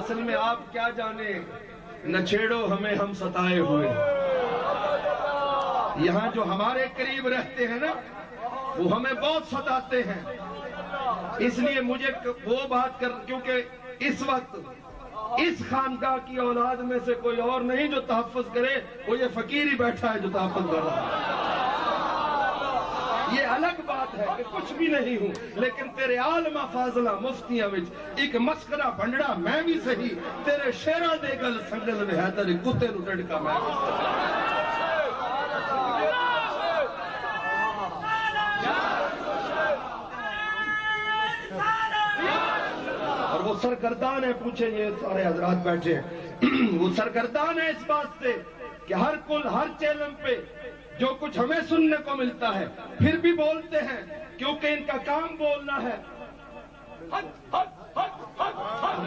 اصل میں آپ کیا جانے، نہ چھیڑو ہمیں ہم ستائے ہوئے. یہاں جو ہمارے قریب رہتے ہیں نا وہ ہمیں بہت ستاتے ہیں. اس لیے مجھے وہ بات کیونکہ اس وقت اس خانقاہ کی اولاد میں سے کوئی اور نہیں جو تحفظ کرے، وہ یہ فقیر ہی بیٹھا ہے جو تحفظ کر رہا ہے. یہ الگ بات ہے کہ کچھ بھی نہیں ہوں، لیکن تیرے عالمہ فاضلہ مفتیاں وچ ایک مسخرہ بھنڈڑا میں بھی صحیح، تیرے شیراں دے گل سنگل میں ہے تیرے کتے نو ڈڑکا میں بھی صحیح. اور وہ سرگردان ہے، پوچھیں یہ سارے حضرات بیٹھے ہیں، وہ سرگردان ہے اس بات سے کہ ہر چیلم پہ جو کچھ ہمیں سننے کو ملتا ہے پھر بھی بولتے ہیں، کیونکہ ان کا کام بولنا ہے.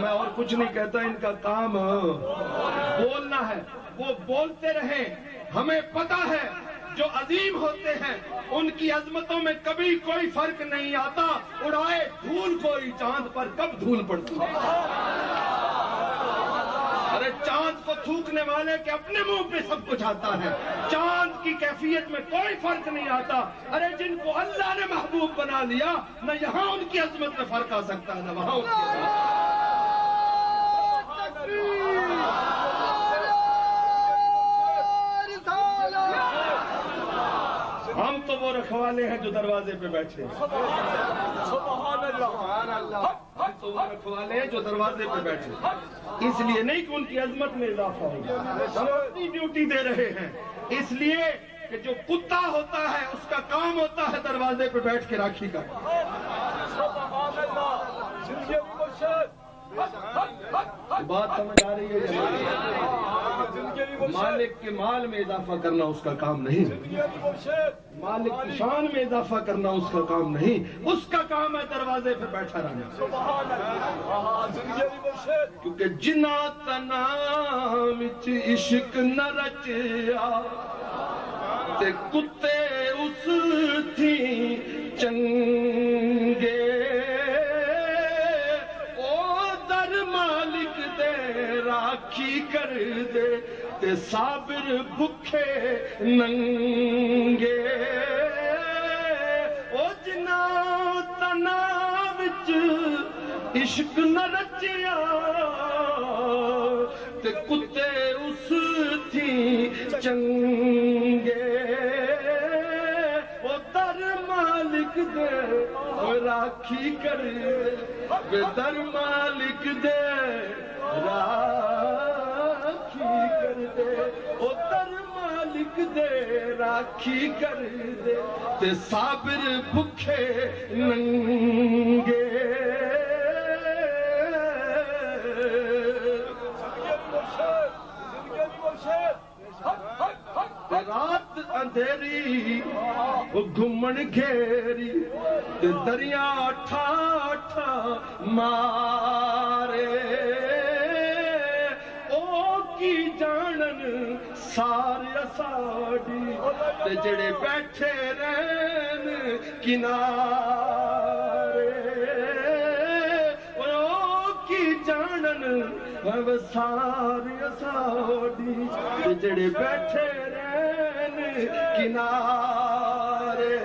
میں اور کچھ نہیں کہتا، ان کا کام بولنا ہے. وہ بولتے رہیں. ہمیں پتا ہے جو عظیم ہوتے ہیں ان کی عظمتوں میں کبھی کوئی فرق نہیں آتا. اڑائے دھول کوئی چاند پر کب دھول پڑتی ہے. ارے چاند کو تھوکنے والے کے اپنے منہ پہ سب کچھ آتا ہے. چاند کی کیفیت میں کوئی فرق نہیں آتا. ارے جن کو اللہ نے محبوب بنا لیا، نہ یہاں ان کی عظمت میں فرق آ سکتا ہے نہ وہاں ان کی عظمت. ہم تو وہ رکھوالے ہیں جو دروازے پہ بیٹھے ہیں. ہم تو وہ رکھوالے ہیں جو دروازے پہ بیٹھے ہیں. اس لیے نہیں کہ ان کی عظمت میں اضافہ ہوگا، ہم اپنی ڈیوٹی دے رہے ہیں. اس لیے کہ جو کتا ہوتا ہے اس کا کام ہوتا ہے دروازے پہ بیٹھ کے راکھی کا. بات سمجھ آ رہی ہے؟ مالک کے مال میں اضافہ کرنا اس کا کام نہیں، مالک کی شان میں اضافہ کرنا اس کا کام نہیں. اس کا کام ہے دروازے پہ بیٹھا رہنا. کیونکہ جنا تنا وچ عشق نہ رچیا تے کتے اس تھی چنگے، راکھی کر دے تے صابر بھکھے ننگے. او جنا تنا وچ عشق نہ رچیا تے کتے اس تھی چنگے. او در مالک دے راکھی کر دے، در مالک دے راکھی کر دے. او در مالک دے راکھی کر دے تے صابر بھکھے ننگے. رات اندھیری گھمن گھیری تے دریا ٹھاٹھا مارے. او کی جانن سارے ساڑی تے جڑے بیٹھے رہن کنارے. او کی جانن سارے ساڑی تے جڑے بیٹھے رہن کنارے.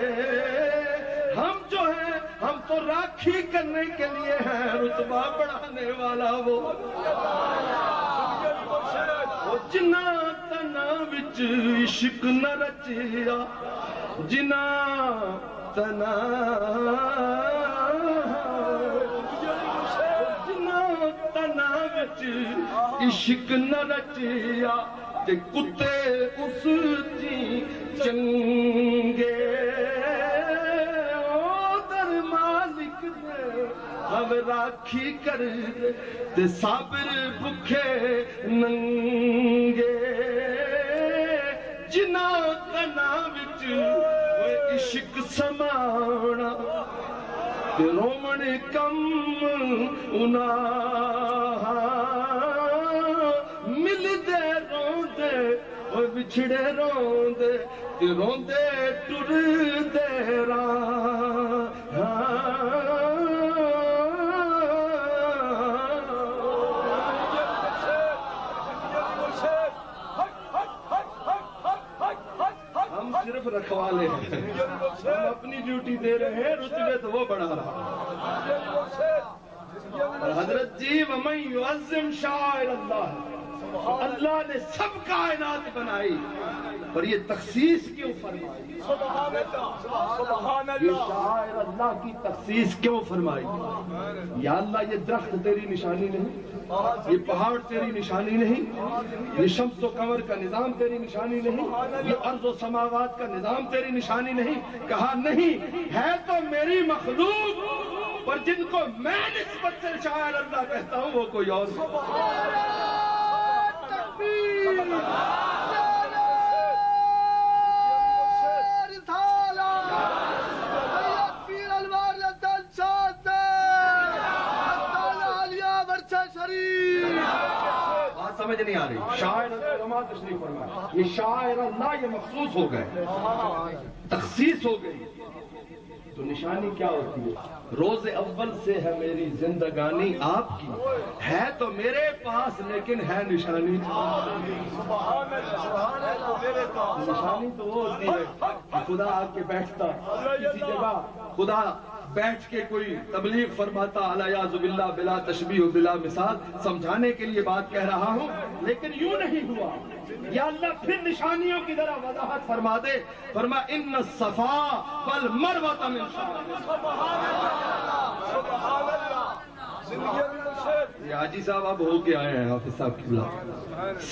ہم جو ہیں ہم تو راکھی کرنے کے لیے ہیں، رتبہ بڑھانے والا وہ جنا تنا وچ عشق نہ رچیا، جنا تنا تنا وچ عشق نہ رچیا تے کتے اس تھی چنگے. او در مالک دے ہم راکھی کر دے تے صابر بھکھے ننگے. جنا تنا وچ عشق سمانا تے رومن کم انہاں مل دے روندے او بچھڑے روندے تے روندے ٹر دے راہ. رکھوالے ہیں، ہم اپنی ڈیوٹی دے رہے ہیں، رتبے تو وہ بڑھا رہا ہے۔ اور حضرت جی وَمَن يُعَظِّمْ شَعَائِرَ اللَّهِ، اللہ نے سب کائنات بنائی پر یہ تخصیص کیوں فرمائی؟ یہ شعائر اللہ کی تخصیص کیوں فرمائی؟ یا اللہ یہ درخت تیری نشانی نہیں، یہ پہاڑ تیری نشانی نہیں، یہ شمس و قمر کا نظام تیری نشانی نہیں، یہ ارض و سماوات کا نظام تیری نشانی نہیں؟ کہا نہیں، ہے تو میری مخلوق، پر جن کو میں نسبت سے شاعر اللہ کہتا ہوں وہ کوئی اور بات سمجھ نہیں آ رہی۔ شاعر علماء تشریف فرمائے، یہ شاعر اللہ یہ مخصوص ہو گئے، تخصیص ہو گئی، تو نشانی کیا ہوتی ہے؟ روز اول سے ہے میری زندگانی آپ کی، ہے تو میرے پاس لیکن ہے نشانی۔ نشانی تو وہ ہوتی ہے کہ خدا آ کے بیٹھتا کسی جگہ، خدا بیٹھ کے کوئی تبلیغ فرماتا الیاذ باللہ بلا تشبیہ بلا مثال، سمجھانے کے لیے بات کہہ رہا ہوں، لیکن یوں نہیں ہوا۔ یا اللہ پھر نشانیوں کی ذرا وضاحت فرما دے، فرما ان الصفا والمروہ من شعائر۔ یہ حاجی صاحب اب ہو کے آئے ہیں، حافظ صاحب کی بلا،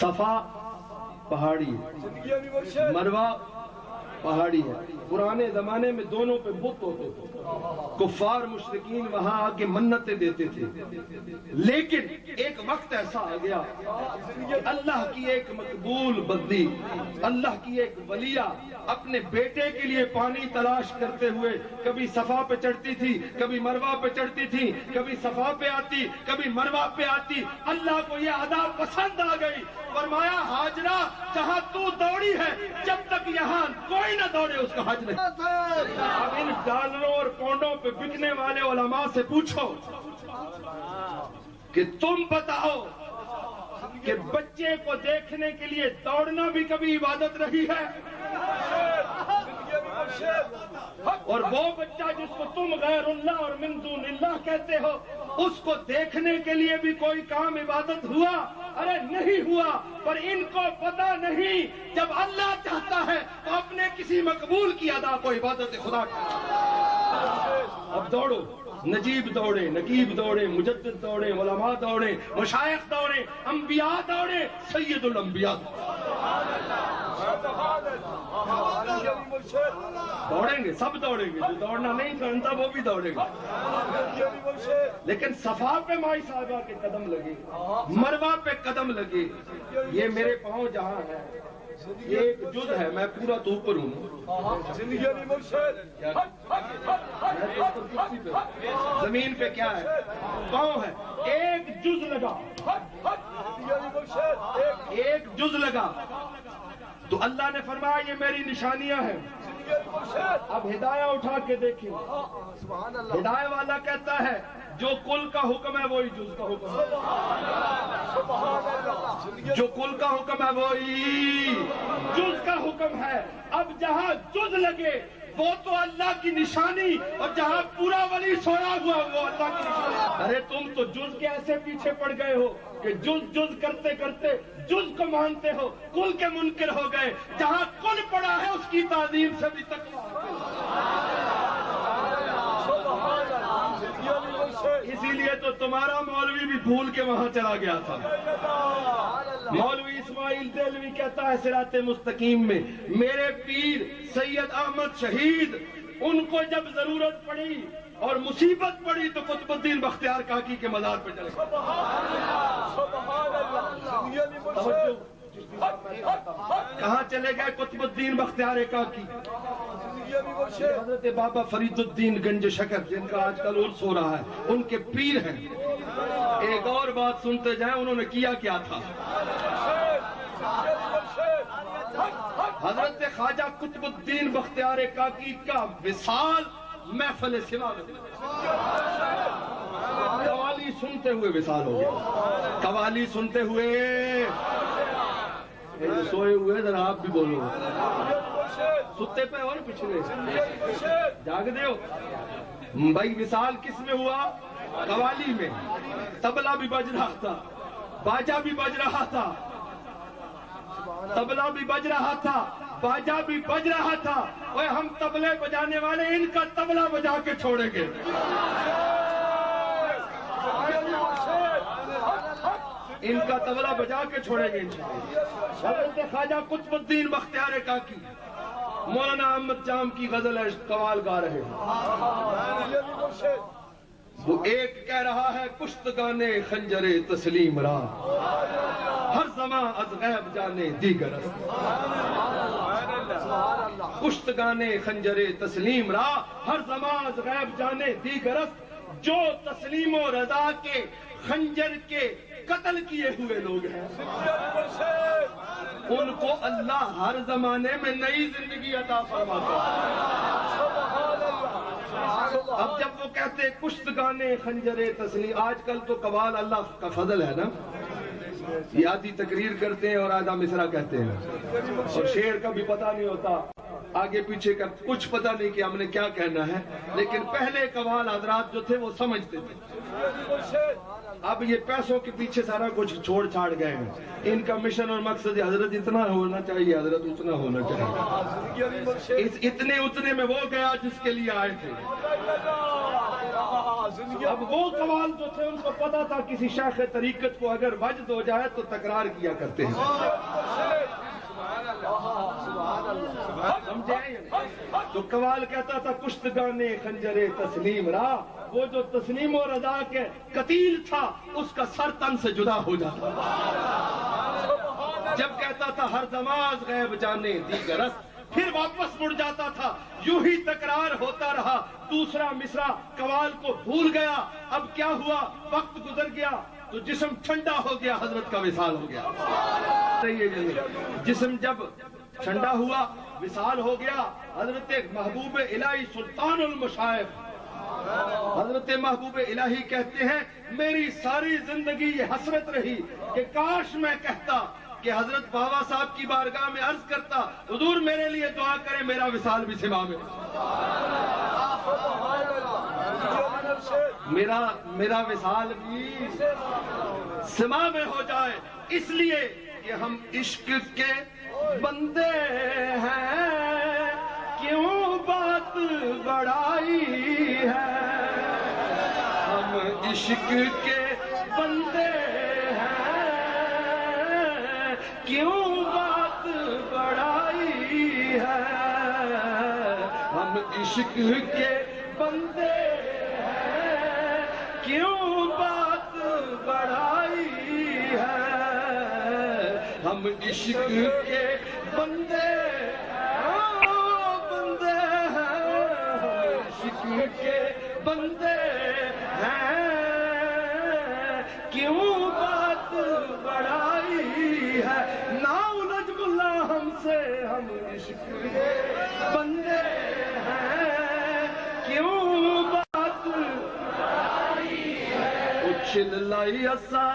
صفا پہاڑی، مروہ پہاڑی ہے۔ پرانے زمانے میں دونوں پہ بت ہوتے تھے، کفار مشرکین وہاں آ کے منتیں دیتے تھے، لیکن ایک وقت ایسا آ گیا کہ اللہ کی ایک مقبول بندی، اللہ کی ایک ولیہ اپنے بیٹے کے لیے پانی تلاش کرتے ہوئے کبھی صفا پہ چڑھتی تھی، کبھی مروہ پہ چڑھتی تھی، کبھی صفا پہ آتی، کبھی مروہ پہ آتی۔ اللہ کو یہ ادا پسند آ گئی، فرمایا ہاجرہ جہاں تو دوڑی ہے جب تک یہاں کوئی نہ دوڑے اس کا حج نہیں۔ اب ان ڈالروں اور پاؤنڈوں پہ بکنے والے علماء سے پوچھو کہ تم بتاؤ کہ بچے کو دیکھنے کے لیے دوڑنا بھی کبھی عبادت رہی ہے؟ اور وہ بچہ جس کو تم غیر اللہ اور من دون اللہ کہتے ہو، اس کو دیکھنے کے لیے بھی کوئی کام عبادت ہوا؟ ارے نہیں ہوا، پر ان کو پتہ نہیں جب اللہ چاہتا ہے تو اپنے کسی مقبول کی ادا کو عبادت خدا کا۔ اب دوڑو، نجیب دوڑے، نقیب دوڑے، مجدد دوڑے، علماء دوڑے، مشائخ دوڑے، انبیاء دوڑے، سید الانبیاء دوڑیں گے، سب دوڑیں گے، جو دوڑنا نہیں جانتا وہ بھی دوڑے گا۔ لیکن صفا پہ مائی صاحبہ کے قدم لگے، مروہ پہ قدم لگے، یہ میرے پاؤں جہاں ہے ایک جز ہے، میں پورا تو اوپر ہوں، زمین پہ کیا ہے؟ پاؤں ہے، ایک جز لگا، ایک جز لگا تو اللہ نے فرمایا یہ میری نشانیاں ہیں۔ اب ہدایہ اٹھا کے دیکھیں، ہدایہ والا کہتا ہے جو کل کا حکم ہے وہی جز کا حکم ہے، جو کل کا حکم ہے وہی جز کا حکم ہے۔ اب جہاں جز لگے وہ تو اللہ کی نشانی، اور جہاں پورا ولی سویا ہوا وہ اللہ کی نشانی۔ ارے تم تو جز کے ایسے پیچھے پڑ گئے ہو کہ جز جز کرتے کرتے جز کو مانتے ہو، کل کے منکر ہو گئے۔ جہاں کل پڑا ہے اس کی تعظیم سے بھی تقویٰ۔ اسی لیے تو تمہارا مولوی بھی بھول کے وہاں چلا گیا تھا۔ مولوی اسماعیل دہلوی کہتا ہے صراط مستقیم میں، میرے پیر سید احمد شہید، ان کو جب ضرورت پڑی اور مصیبت پڑی تو قطب الدین بختیار کاکی کے مزار پہ چلے گئے۔ کہاں چلے گئے قطب الدین بختیار کاکی؟ حضرت بابا فرید الدین گنج شکر، جن کا آج کل عرس ہو رہا ہے، ان کے پیر ہیں۔ ایک اور بات سنتے جائیں، انہوں نے کیا کیا تھا۔ حضرت خواجہ قطب الدین بختیار کاکی کا وصال محفل سوا میں قوالی سنتے ہوئے وصال ہو گیا، قوالی سنتے ہوئے۔ جو سوئے ہوئے ذرا آپ بھی بولو، ستے پہ اور پچھلے جاگ دیو بھائی۔ وصال کس میں ہوا؟ قوالی میں۔ طبلہ بھی بج رہا تھا، باجا بھی بج رہا تھا، طبلہ بھی بج رہا تھا، باجا بھی بج رہا تھا۔ اور ہم طبلے بجانے والے ان کا طبلہ بجا کے چھوڑیں گے۔ ان کا طبلہ بجا کے چھوڑیں گے انشاءاللہ۔ حضرت خواجہ قطب الدین بختیار کاکی مولانا احمد جام کی غزل ہے، قوال گا رہے ہیں۔ وہ ایک کہہ رہا ہے کشتگانے خنجر تسلیم را، ہر زمان از غیب جانے دیگر است۔ کشتگانے خنجر تسلیم را، ہر زمان از غیب جانے دیگر است۔ جو تسلیم و رضا کے خنجر کے قتل کیے ہوئے لوگ ہیں، ان کو اللہ ہر زمانے میں نئی زندگی عطا فرماتا ہے۔ اب جب وہ کہتے کشتگانے خنجر تسلیم، آج کل تو قوال اللہ کا فضل ہے نا، یہ آدھی تقریر کرتے ہیں اور آدھا مصرع کہتے ہیں، اور شعر کا بھی پتہ نہیں ہوتا، آگے پیچھے کا کچھ پتہ نہیں کہ ہم نے کیا کہنا ہے۔ لیکن پہلے قوال حضرات جو تھے وہ سمجھتے تھے۔ اب یہ پیسوں کے پیچھے سارا کچھ چھوڑ چھاڑ گئے ہیں۔ ان کا مشن اور مقصد حضرت اتنا ہونا چاہیے، حضرت اتنا ہونا چاہیے، اتنے میں وہ گیا جس کے لیے آئے تھے۔ اب وہ قوال جو تھے ان کو پتا تھا کسی شیخ طریقت کو اگر وجد ہو جائے تو تکرار کیا کرتے ہیں، سمجھے؟ تو قوال کہتا تھا کشتگانے خنجر تسلیم را، وہ جو تسلیم و رضا کے قتیل تھا اس کا سر تن سے جدا ہو جاتا۔ جب کہتا تھا ہر زمان غیب جانے دیگر است، پھر واپس مڑ جاتا تھا، یوں ہی تکرار ہوتا رہا۔ دوسرا مصرع قوال کو بھول گیا۔ اب کیا ہوا؟ وقت گزر گیا تو جسم ٹھنڈا ہو گیا، حضرت کا وصال ہو گیا۔ جسم جب ٹھنڈا ہوا، وصال ہو گیا، حضرت محبوب الہی سلطان المشائخ حضرت محبوب الہی کہتے ہیں میری ساری زندگی یہ حسرت رہی کہ کاش میں کہتا کہ حضرت بابا صاحب کی بارگاہ میں عرض کرتا حضور میرے لیے دعا کریں، میرا وصال بھی سما میں، میرا وصال بھی سما میں ہو جائے۔ اس لیے کہ ہم عشق کے بندے ہیں، کیوں بات بڑائی ہے، ہم عشق کے بندے ہیں، کیوں بات بڑائی ہے، ہم عشق کے بندے ہیں، کیوں بات بڑائی ہے، ہم عشق کے بندے کے بندے ہیں، کیوں بات بڑائی ہے، نا الجھ ملا ہم سے، ہم عشق کے بندے ہیں، کیوں بات بڑائی ہے، اچھل لائی اسا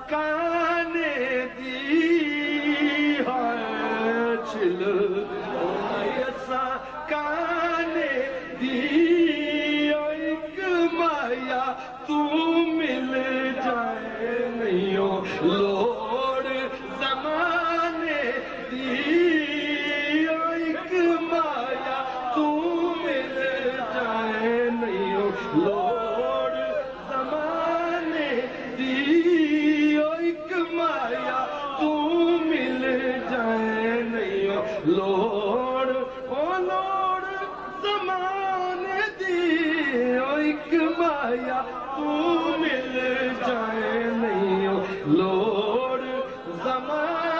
کانے دی ہے، اچھل لائی اسا کانے دی تو مل جائے نہیں لوڑ زمانے دی، ایک مایا تو مل جائے نہیں لوڑ زمانے دی، ایک مایا تو مل جائے نہیں لوڑ لوڑ زمانے دی، ایک مایا تو مل جائے نہیں لوڑ زمانے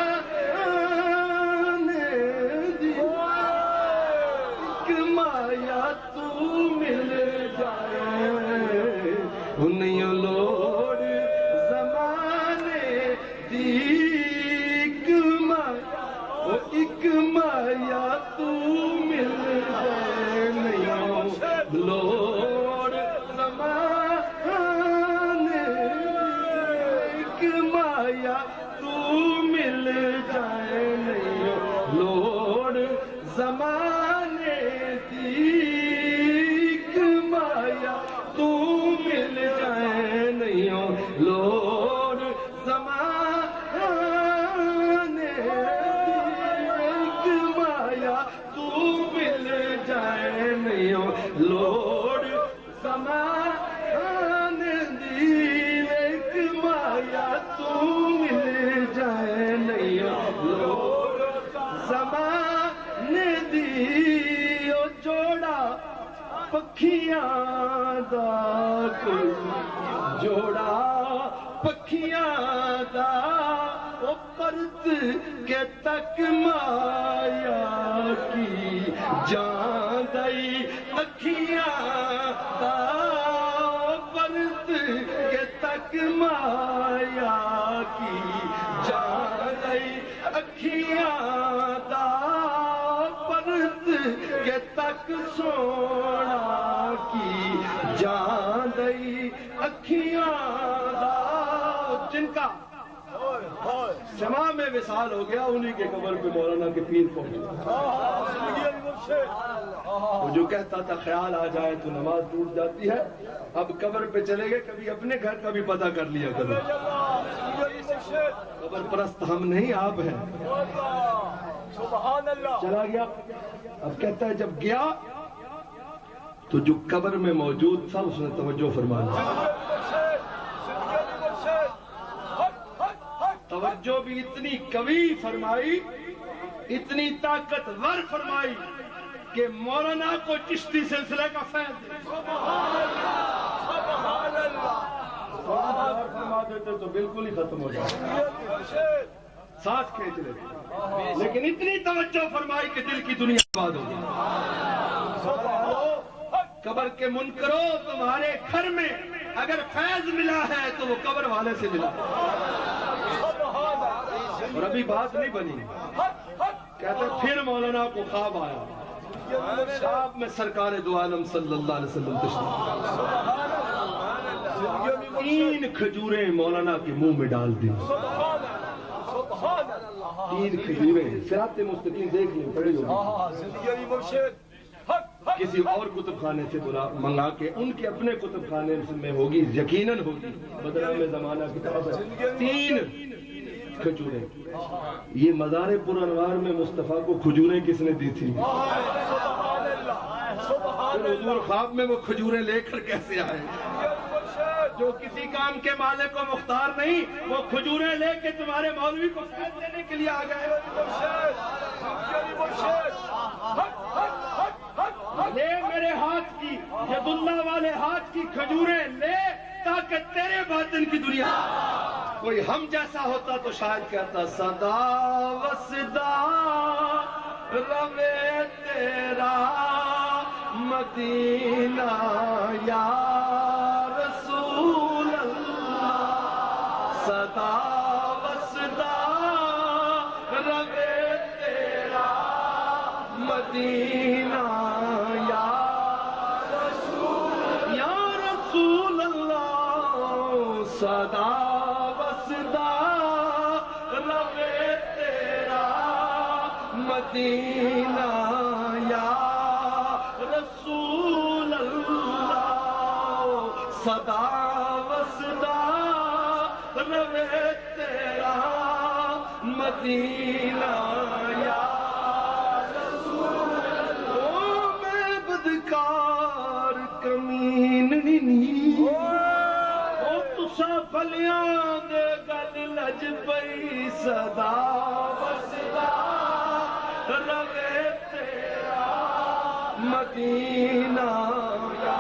دی، ایک مایا تو مل جائے نہیں لوڑ زمانے دی، ایک مایا تو مل جائے نہیں لوڑ زمانے، ایک مایا تو مل جائے نہیں لوڑ زمانے دی مایا تو مل جائے نہیں لوڑ زمانے دی مایا تو مل جائے نہیں لوڑ زمانے دی مایا تو مل جائے نہیں لوڑ زمانے دی او جوڑا پکھیاں دا کوئی جوڑا پکھیاں دا او پرت کے تک مایا کی جان دئی اکھیاں دا او پرت کے تک مایا کی جان دئی اکھیاں دا پرت کے تک سونا کی جان دئی اکھیاں دا جن کا سما میں وصال ہو گیا انہی کے قبر پہ مولانا کے پیر پہنچ وہ جو کہتا تھا خیال آ جائے تو نماز ٹوٹ جاتی ہے اب قبر پہ چلے گئے کبھی اپنے گھر کا بھی پتہ کر لیا کرو قبر پرست ہم نہیں آپ ہیں چلا گیا اب کہتا ہے جب گیا تو جو قبر میں موجود تھا اس نے توجہ فرمایا توجہ بھی اتنی قوی فرمائی اتنی طاقتور فرمائی کہ مولانا کو چشتی سلسلے کا فیض فرما دیتے تو بالکل ہی ختم ہو جائے سانس کھینچ لیتے لیکن اتنی توجہ فرمائی کہ دل کی دنیا آباد ہو گئی قبر کے منکرو تمہارے گھر میں اگر فیض ملا ہے تو وہ قبر والے سے ملا اور ابھی بات نہیں بنی کہتے پھر مولانا کو خواب آیا خواب میں سرکار دو عالم صلی اللہ علیہ وسلم تشریف 3 کھجوریں مولانا کے منہ میں ڈال دی 3 کھجوریں صراط مستقیم دیکھ لیں پڑھی ہوگی کسی اور کتب خانے سے منگا کے ان کے اپنے کتب خانے میں ہوگی یقیناً ہوگی بدنام زمانہ کتاب ہے 3 کھجوریں یہ مزار پر انوار میں مصطفیٰ کو کھجوریں کس نے دی تھی حضور خواب میں وہ کھجوریں لے کر کیسے آئے جو کسی کام کے مالک کو مختار نہیں وہ کھجوریں لے کے تمہارے مولوی کو فیض دینے کے لیے آ گئے لے میرے ہاتھ کی ید اللہ والے ہاتھ کی کھجوریں لے تاکہ تیرے باطن کی دنیا کوئی ہم جیسا ہوتا تو شاید کہتا صدا وصدا روے تیرا مدینہ یا رسول اللہ صدا وصدا روے تیرا مدینہ صدا وصدا روے تیرا مدینہ یا رسول اللہ صدا وصدا روے تیرا مدینہ یا رسول اللہ میں بدکار کمین نہیں فلیاں دے گل لج پئی صدا وصدا روے تیرا مدینہ یا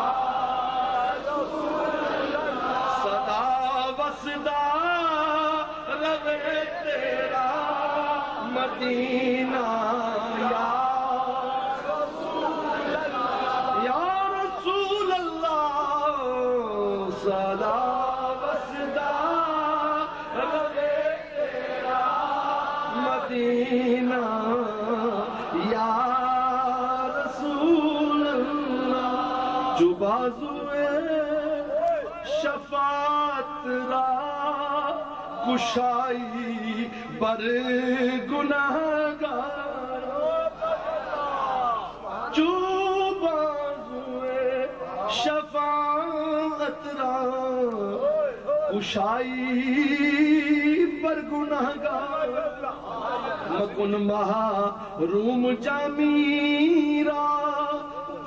رسول اللہ صدا وصدا روے تیرا مدینہ یا رسول اللہ یا رسول اللہ صدا مدینہ یا رسول اللہ جو بازوئے شفاعت را کشائی بر گناہگار جو بازوئے شفاعت را کشائی بر گناہگار مکن محروم جامی را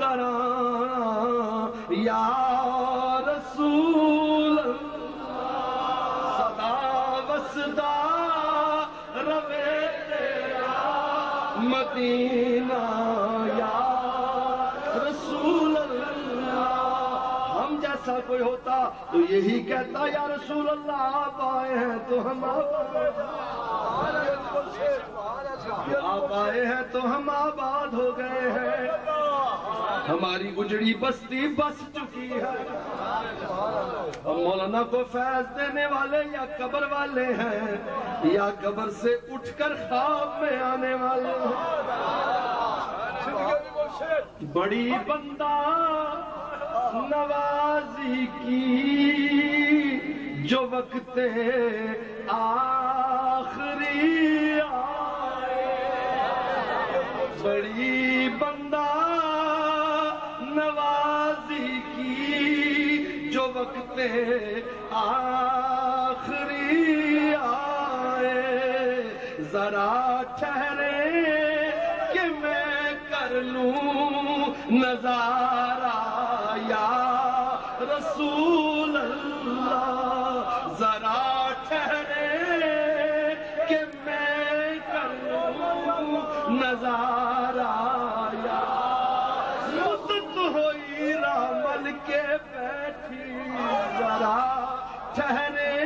دران یا رسول صدا وصدا روے تیرا مدینہ یا رسول اللہ۔ ہم جیسا کوئی ہوتا تو یہی کہتا یا رسول اللہ آپ آئے ہیں تو ہم آپ آئے ہیں تو ہم آباد ہو گئے ہیں، ہماری گجڑی بستی بس چکی ہے۔ ہم مولانا کو فیض دینے والے یا قبر والے ہیں یا قبر سے اٹھ کر خواب میں آنے والے ہیں۔ بڑی بندہ نوازی کی جو وقت آخری آئے، بڑی بندہ نوازی کی جو وقت آخری آئے، ذرا ٹھہرے کہ میں کر لوں نظارہ یا رسول اللہ، ذرا ٹھہرے کہ میں کر لوں نظارہ یا مدت ہوئی رامل کے بیٹھی، ذرا ٹھہرے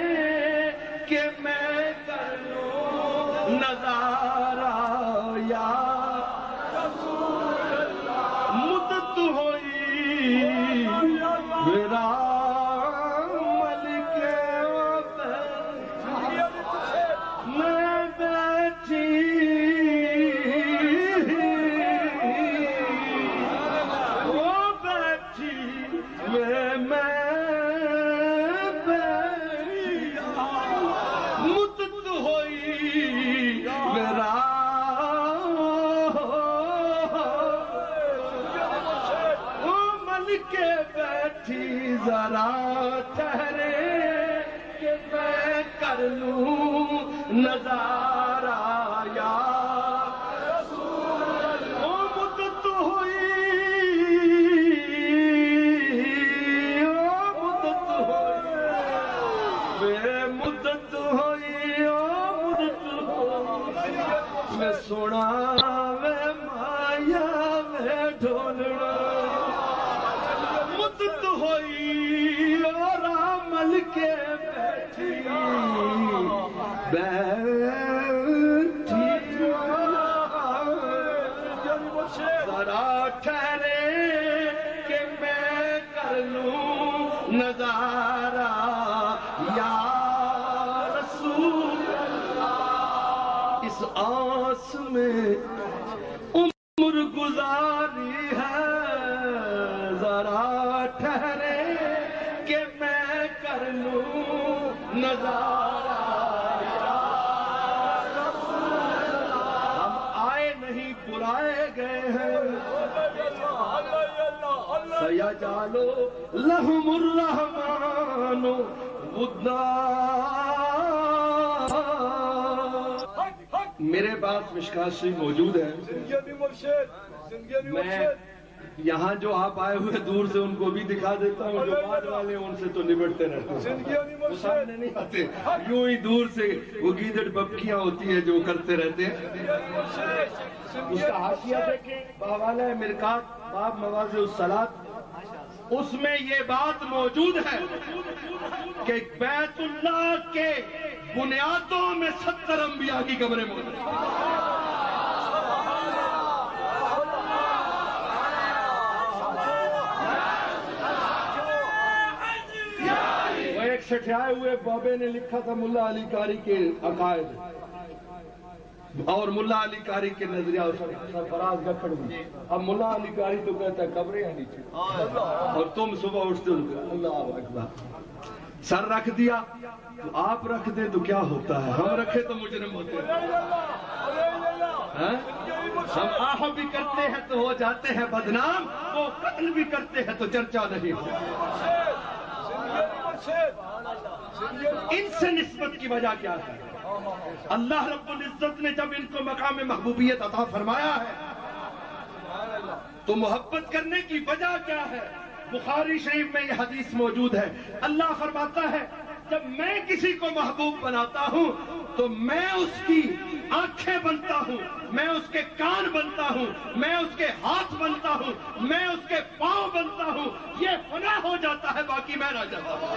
کہ میں کر لوں نظارہ یا مدت ہوئی میرا ملک میں بیٹھی، وہ بیٹھی میں بیٹھی، مدت ہوئی میرا کے بیٹھی، ذرا ٹھہرے کہ میں کر لوں نظارہ یا رسول اللہ۔ او مدت ہوئی، او مدت ہوئی، بے مدت ہوئی، او مدت ہوئی، میں سونا میں مایا میں ڈھولنا، مدت ہوئی اور عمل کے بیٹھی ذرا ٹھہرے کہ میں کر لوں نظارہ یا رسول اللہ۔ اس آس میں عمر گزاری ہے، ذرا ٹھہرے کہ میں کر لوں نظارہ یا رسول اللہ۔ ہم آئے نہیں بلائے گئے ہیں، سیجعل لہم الرحمن ودا۔ میرے پاس مشکات شریف موجود ہے، میں یہاں جو آپ آئے ہوئے دور سے ان کو بھی دکھا دیتا ہوں، جو بعد والے ان سے تو نبٹتے رہتے ہیں، وہ سامنے نہیں آتے، یوں ہی دور سے وہ گیدڑ ببکیاں ہوتی ہیں جو کرتے رہتے ہیں۔ اس کا حاشیہ دیکھیں، بحوالہ مرقات باب مواضع الصلاۃ، اس میں یہ بات موجود ہے کہ بیت اللہ کے بنیادوں میں 70 انبیاء کی قبریں موجود ہیں۔ ایک سٹھائے ہوئے بابے نے لکھا تھا ملا علی قاری کے عقائد، اور ملا علی قاری کے نظریہ سرفراز گکھڑ میں۔ اب ملا علی قاری تو کہتا ہے قبریں ہیں نیچے، اور تم صبح اٹھتے ہو اللہ اکبر۔ سر رکھ دیا تو آپ رکھ دیں تو کیا ہوتا ہے، ہم رکھے تو مجرم ہوتے ہیں، ہم آہ بھی کرتے ہیں تو ہو جاتے ہیں بدنام، وہ قتل بھی کرتے ہیں تو چرچا نہیں ہوتا۔ ان سے نسبت کی وجہ کیا ہے؟ اللہ رب العزت نے جب ان کو مقام محبوبیت عطا فرمایا ہے تو محبت کرنے کی وجہ کیا ہے؟ بخاری شریف میں یہ حدیث موجود ہے، اللہ فرماتا ہے جب میں کسی کو محبوب بناتا ہوں تو میں اس کی آنکھیں بنتا ہوں، میں اس کے کان بنتا ہوں، میں اس کے ہاتھ بنتا ہوں، میں اس کے پاؤں بنتا ہوں، یہ فنا ہو جاتا ہے، باقی میں رہ جاتا ہوں۔